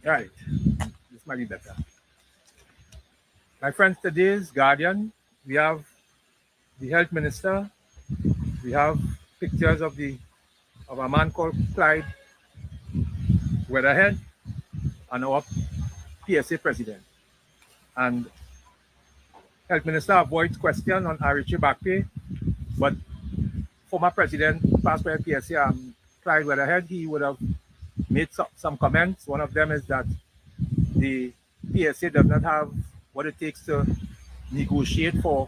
Right. This might be better. My friends, today's Guardian, we have the health minister. We have pictures of a man called Clyde Weatherhead and our PSA president. And health minister avoids question on RHA back pay, but former president, past president PSA, Clyde Weatherhead, he would have made some comments. One of them is that the PSA does not have what it takes to negotiate for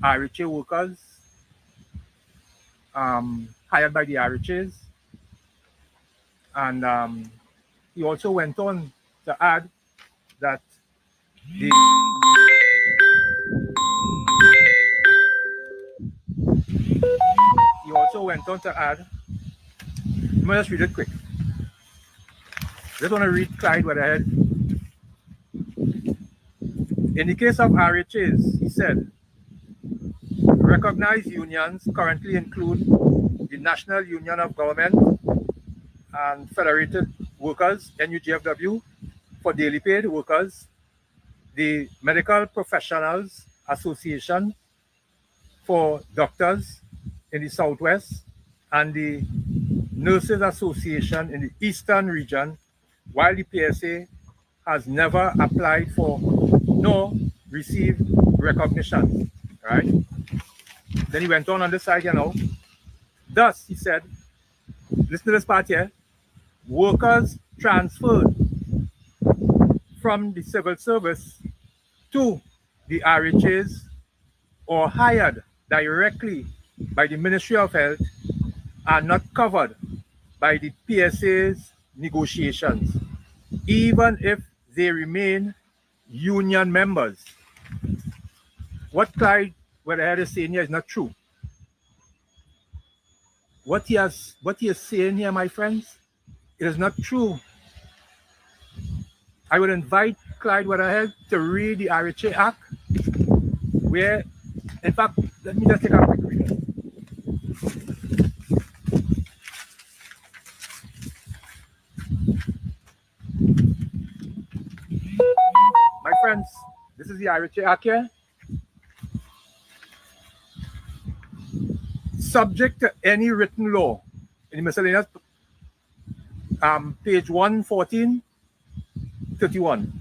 RHA workers hired by the RHAs. And he also went on to add that the let me just read it quick. I just want to read Clyde Weatherhead. In the case of RHAs, he said, recognized unions currently include the National Union of Government and Federated Workers, NUGFW, for daily paid workers, the Medical Professionals Association for doctors in the Southwest, and the Nurses Association in the Eastern region, while the PSA has never applied for nor received recognition, right? Then he went on the side, Thus, he said, listen to this part here, workers transferred from the civil service to the RHAs or hired directly by the Ministry of Health are not covered by the PSA's negotiations, even if they remain union members. What Clyde Weatherhead is saying here is not true. What he is saying here, my friends, it is not true. I would invite Clyde Weatherhead to read the RHA Act, where, in fact, let me just take a quick read. My friends, this is the RHA Act here. Subject to any written law, in the miscellaneous, page 114, 31.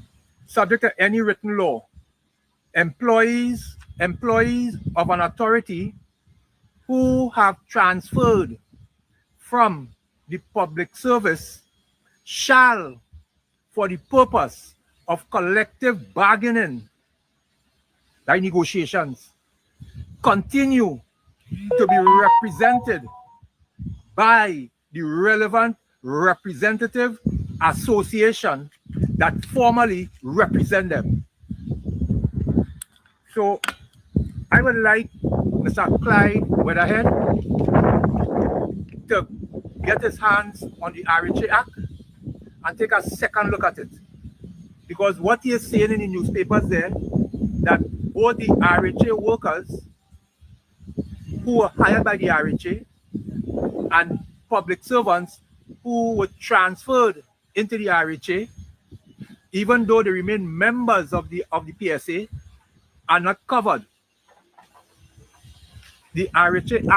Subject to any written law, employees of an authority who have transferred from the public service shall, for the purpose of collective bargaining by negotiations, continue to be represented by the relevant representative association that formally represent them. So I would like Mr. Clyde Weatherhead to get his hands on the RHA Act and take a second look at it. Because what he is saying in the newspapers there, that both the RHA workers who were hired by the RHA and public servants who were transferred into the RHA, even though they remain members of the PSA, are not covered. The RHA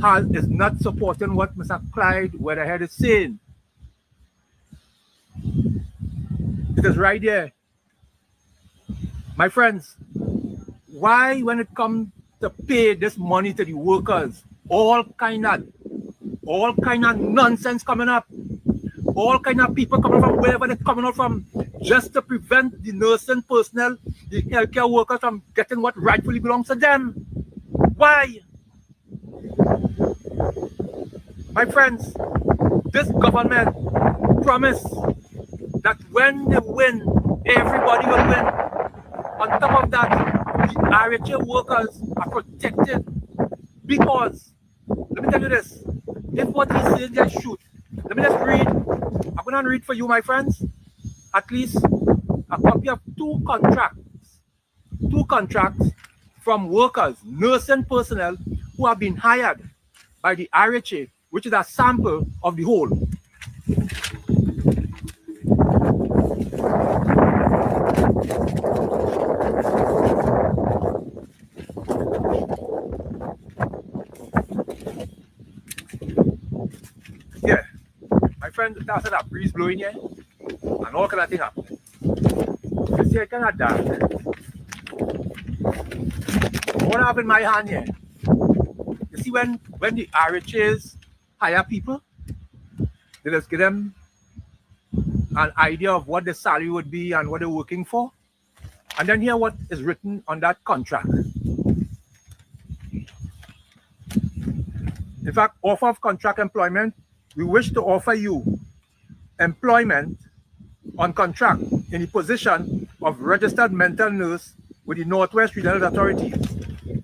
Act is not supporting what Mr. Clyde Weatherhead is saying. It is right there. My friends, why when it comes to pay this money to the workers, all kind of nonsense coming up, all kind of people coming from wherever they're coming out from, just to prevent the nursing personnel, the healthcare workers from getting what rightfully belongs to them? Why? My friends, this government promised that when they win, everybody will win. On top of that, the RHA workers are protected because, let me tell you this, if what he says they shoot, let me just read, I'm going to read for you, my friends, at least a copy of two contracts from workers, nursing personnel who have been hired by the RHA, which is a sample of the whole. friend, that's a breeze blowing here, and all kind of thing happening. You see, I kind of dark. What I have in my hand here? You see, when the RHAs hire people, they just give them an idea of what the salary would be and what they're working for, and then hear what is written on that contract. In fact, offer of contract employment, we wish to offer you employment on contract in the position of registered mental nurse with the Northwest Regional Authority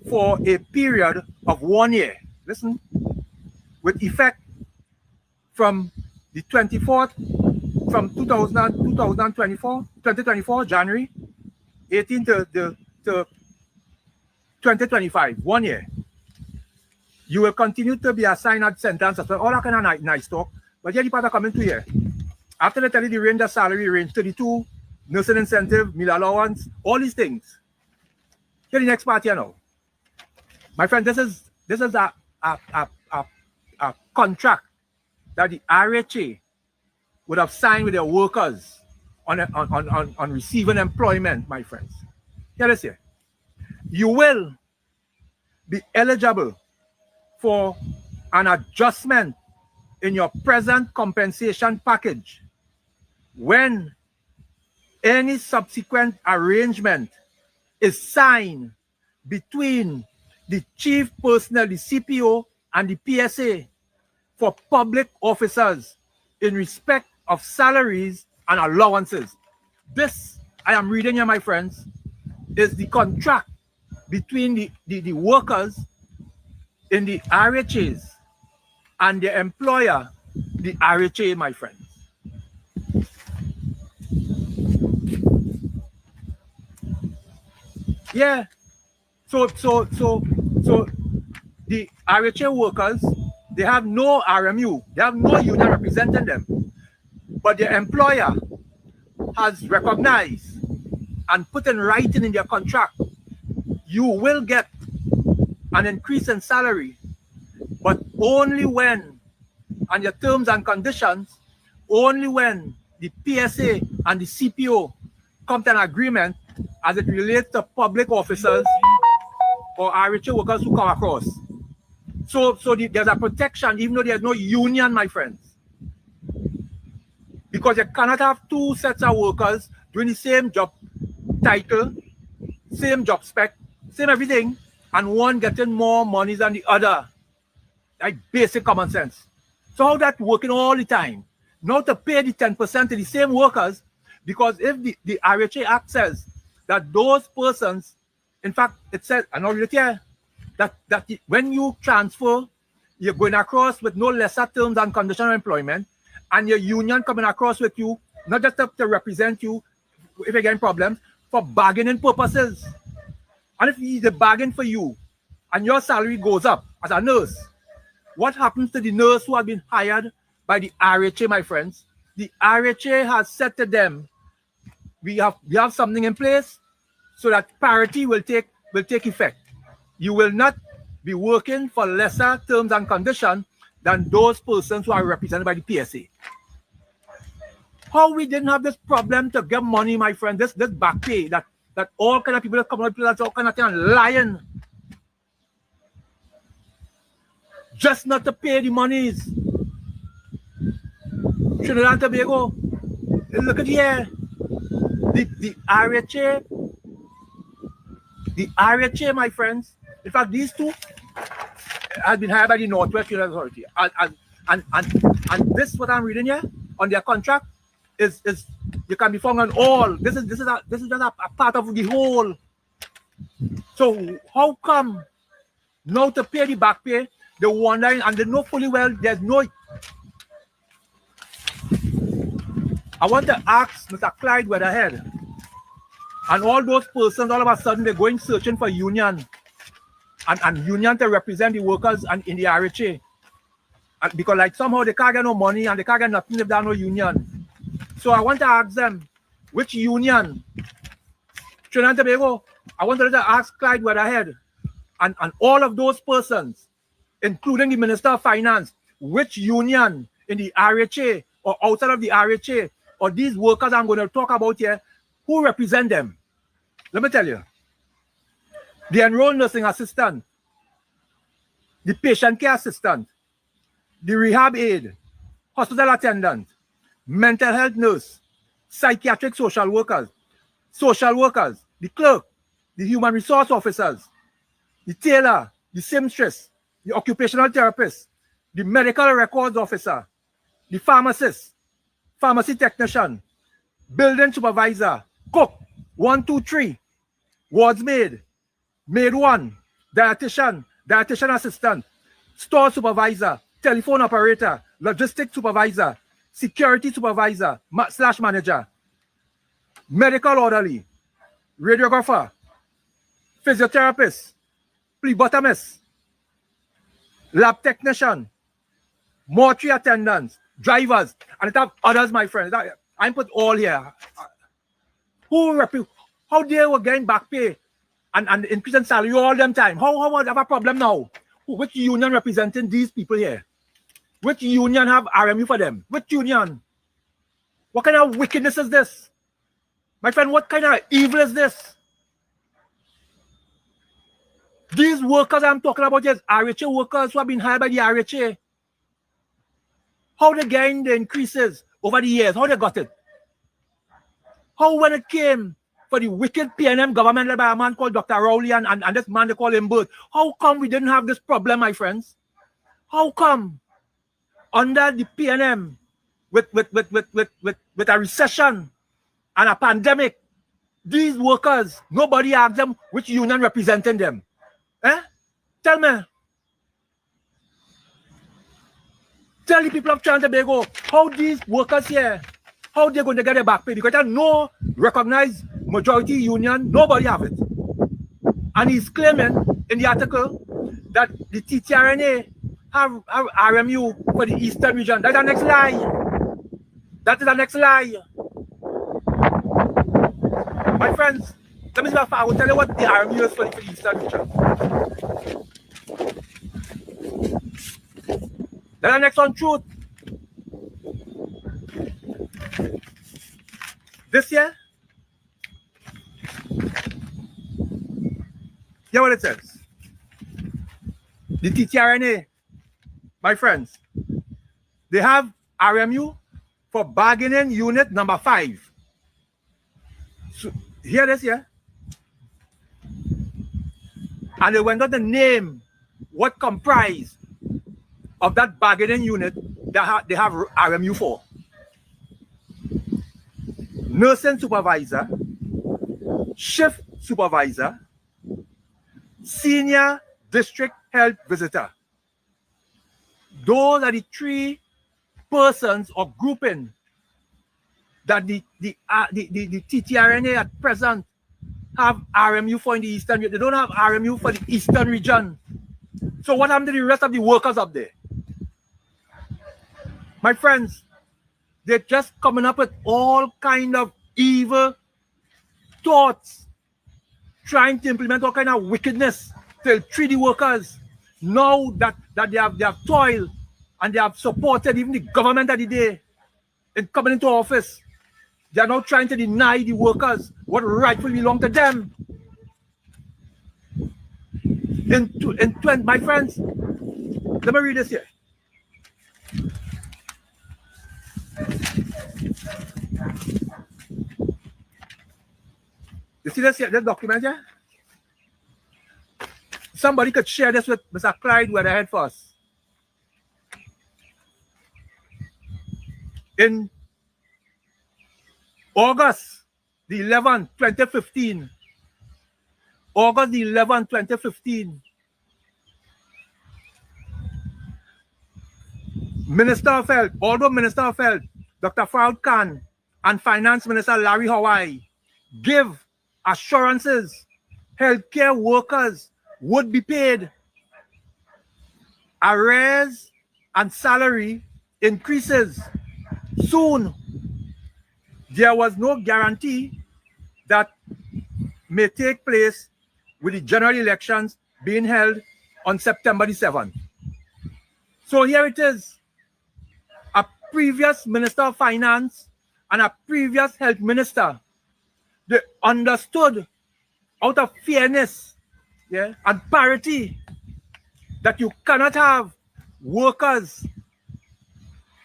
for a period of 1 year. Listen, with effect from the 24th, from 2024, January 18 to 2025, 1 year. You will continue to be assigned at sentence, so all that kind of nice talk. But here the part are coming to here. After they tell you the range of salary, range 32, nursing incentive, meal allowance, all these things. Here the next part here now. My friend, this is a contract that the RHA would have signed with their workers on receiving employment, my friends. Here it is here. You will be eligible for an adjustment in your present compensation package when any subsequent arrangement is signed between the chief personnel, the CPO, and the PSA for public officers in respect of salaries and allowances. This, I am reading here, my friends, is the contract between the workers in the RHAs and the employer, the RHA, my friends. Yeah. So the RHA workers, they have no RMU, they have no union representing them, but the employer has recognized and put in writing in their contract, you will get an increase in salary, but only when, and your terms and conditions, only when the PSA and the CPO come to an agreement as it relates to public officers or RHA workers who come across. So there's a protection, even though there's no union, my friends. Because you cannot have two sets of workers doing the same job title, same job spec, same everything, and one getting more money than the other. Like basic common sense. So how that working all the time? Not to pay the 10% to the same workers, because if the RHA Act says that those persons, in fact, it says, I know here, that when you transfer, you're going across with no lesser terms and conditions of employment, and your union coming across with you, not just to represent you if you're getting problems, for bargaining purposes. And if the bargain for you and your salary goes up as a nurse, what happens to the nurse who has been hired by the RHA, my friends? The RHA has said to them, we have something in place so that parity will take effect. You will not be working for lesser terms and conditions than those persons who are represented by the PSA. How we didn't have this problem to get money, my friend, this back pay, that all kind of people that come out, that's all kind of thing, and lying. Just not to pay the monies. Trinidad and Tobago, look at here. The RHA, my friends, in fact, these two have been hired by the Northwest Regional Authority. And this, what I'm reading here, on their contract, is you can be found on all. This is just a part of the whole. So how come now to pay the back pay, they're wondering, and they know fully well there's no. I want to ask Mr. Clyde Weatherhead and all those persons, all of a sudden they're going searching for union and union to represent the workers and in the RHA. And because like somehow they can't get no money and they can't get nothing if there's no union. So I want to ask them, which union? Trinidad and Tobago, I wanted to ask Clyde Weatherhead and all of those persons, including the Minister of Finance, which union in the RHA or outside of the RHA, or these workers I'm going to talk about here, who represent them? Let me tell you. The enrolled nursing assistant, the patient care assistant, the rehab aide, hospital attendant, mental health nurse, psychiatric social workers, the clerk, the human resource officers, the tailor, the seamstress, the occupational therapist, the medical records officer, the pharmacist, pharmacy technician, building supervisor, cook, 1, 2, 3, wards maid, maid 1, dietitian assistant, store supervisor, telephone operator, logistics supervisor, security supervisor / manager, medical orderly, radiographer, physiotherapist, phlebotomist, lab technician, mortuary attendants, drivers, and it have others, my friends. I put all here. How they were getting back pay and increase in salary all them time? How would have a problem now? Which union representing these people here? Which union have RMU for them? Which union? What kind of wickedness is this? My friend, what kind of evil is this? These workers I'm talking about is RHA workers who have been hired by the RHA. How they gained the increases over the years? How they got it? How when it came for the wicked PNM government led by a man called Dr. Rowley and this man they call him Bert, how come we didn't have this problem, my friends? How come under the PNM with a recession and a pandemic, these workers, nobody asked them which union representing them? Tell me. Tell the people of Trinidad and Tobago how these workers here, how they're going to get their back pay. Because no recognized majority union, nobody have it. And he's claiming in the article that the TTRNA have RMU for the Eastern region. That's the next lie. That is the next lie. My friends, let me see if I will tell you what the RMU is for the Eastern region. Then the next one, truth. This year, hear what it says. The TTRNA, my friends, they have RMU for bargaining unit number 5. So, hear this, yeah? And they went on to name what comprised of that bargaining unit that they have RMU for. Nursing supervisor, shift supervisor, senior district health visitor. Those are the 3 persons or grouping that the TTRNA at present have RMU for in the Eastern region. They don't have RMU for the Eastern region. So what happened to the rest of the workers up there? My friends, they're just coming up with all kind of evil thoughts, trying to implement all kind of wickedness to treat the workers. Now that they have toiled and they have supported even the government of the day in coming into office, they are now trying to deny the workers what rightfully belongs to them. My friends, let me read this here. You see this document here? Somebody could share this with Mr. Clyde where they head first. In August the 11th, 2015, August the 11th, 2015, Minister of Health, although Minister of Health, Dr. Fawad Khan, and Finance Minister Larry Hawaii give assurances healthcare workers would be paid arrears and salary increases soon. There was no guarantee that may take place with the general elections being held on September the 7th. So here it is. previous Minister of Finance and a previous Health Minister, they understood out of fairness, yeah, and parity that you cannot have workers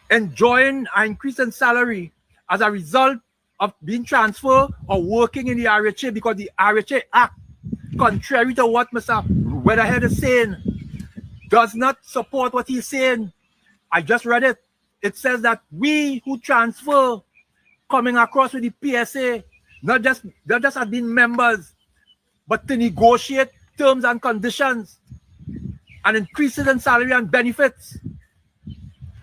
enjoying an increase in salary as a result of being transferred or working in the RHA, because the RHA Act, contrary to what Mr. Weatherhead is saying, does not support what he's saying. I just read it. It says that we who transfer coming across with the PSA, not just as being members, but to negotiate terms and conditions and increases in salary and benefits.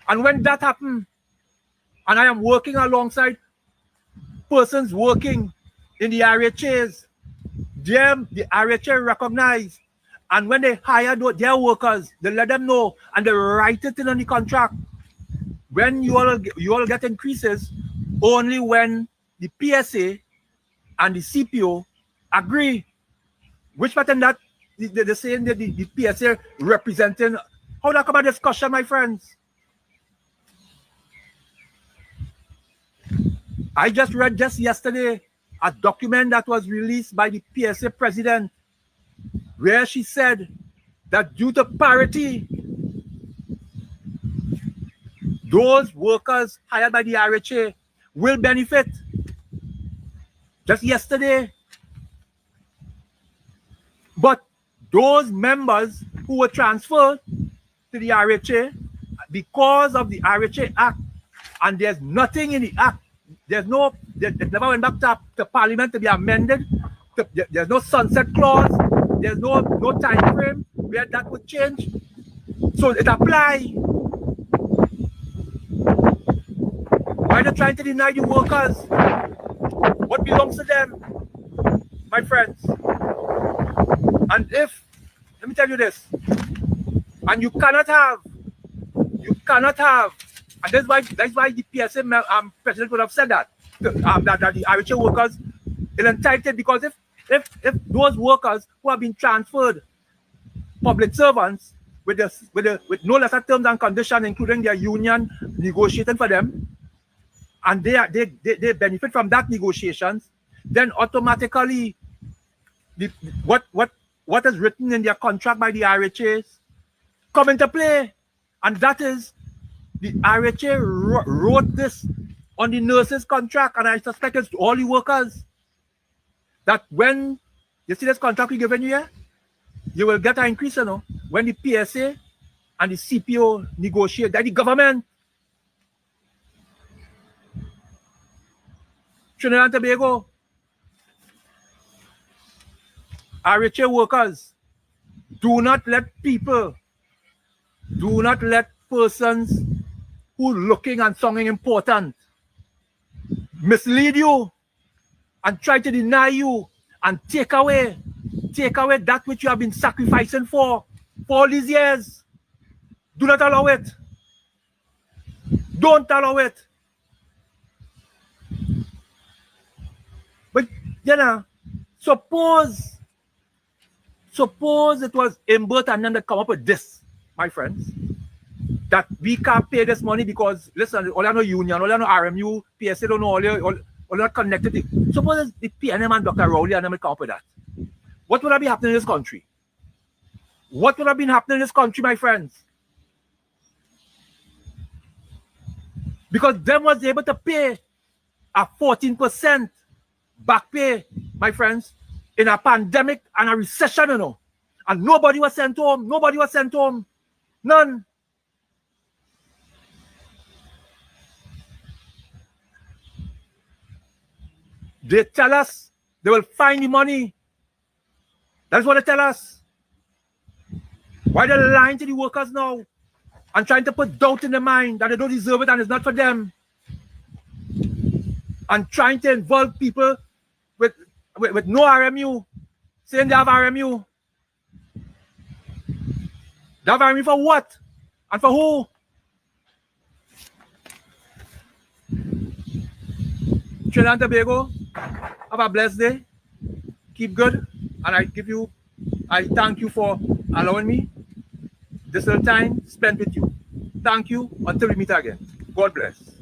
And when that happens, and I am working alongside persons working in the RHAs, the RHA recognize, and when they hire their workers, they let them know and they write it in on the contract. When you all get increases, only when the PSA and the CPO agree. Which pattern that they're saying that the PSA representing, how that come a discussion, my friends? I just read just yesterday a document that was released by the PSA president, where she said that due to parity, those workers hired by the RHA will benefit. Just yesterday. But those members who were transferred to the RHA because of the RHA Act, and there's nothing in the Act, it never went back to Parliament to be amended. There's no sunset clause. There's no time frame where that would change. So it applies. Why are they trying to deny the workers what belongs to them, my friends? And let me tell you this, and you cannot have, and that's why the PSA president would have said that the RHA workers is entitled, because if those workers who have been transferred, public servants, with no lesser terms and conditions, including their union negotiating for them, and they benefit from that negotiations, then automatically what is written in their contract by the RHAs come into play. And that is, the RHA wrote this on the nurses' contract, and I suspect it's all the workers, that when you see this contract we given you here, you will get an increase, you know, when the PSA and the CPO negotiate, that the government, Trinidad and Tobago, RHA workers, do not let persons who looking and sounding important mislead you and try to deny you and take away that which you have been sacrificing for all these years. Do not allow it. Don't allow it. But, you know, suppose it was Imbert and them that come up with this, my friends, that we can't pay this money because, listen, all I know union, all I know RMU, PSA don't know, all not connected. Suppose the PNM and Dr. Rowley and them come up with that. What would have been happening in this country? What would have been happening in this country, my friends? Because them was able to pay a 14% back pay, my friends, in a pandemic and a recession, you know. And nobody was sent home. Nobody was sent home. None. They tell us they will find the money. That's what they tell us. Why they're lying to the workers now and trying to put doubt in their mind that they don't deserve it and it's not for them. And trying to involve people with no RMU, saying they have RMU. They have RMU for what? And for who? Trinidad and Tobago, have a blessed day. Keep good. And I thank you for allowing me this little time spent with you. Thank you. Until we meet again. God bless.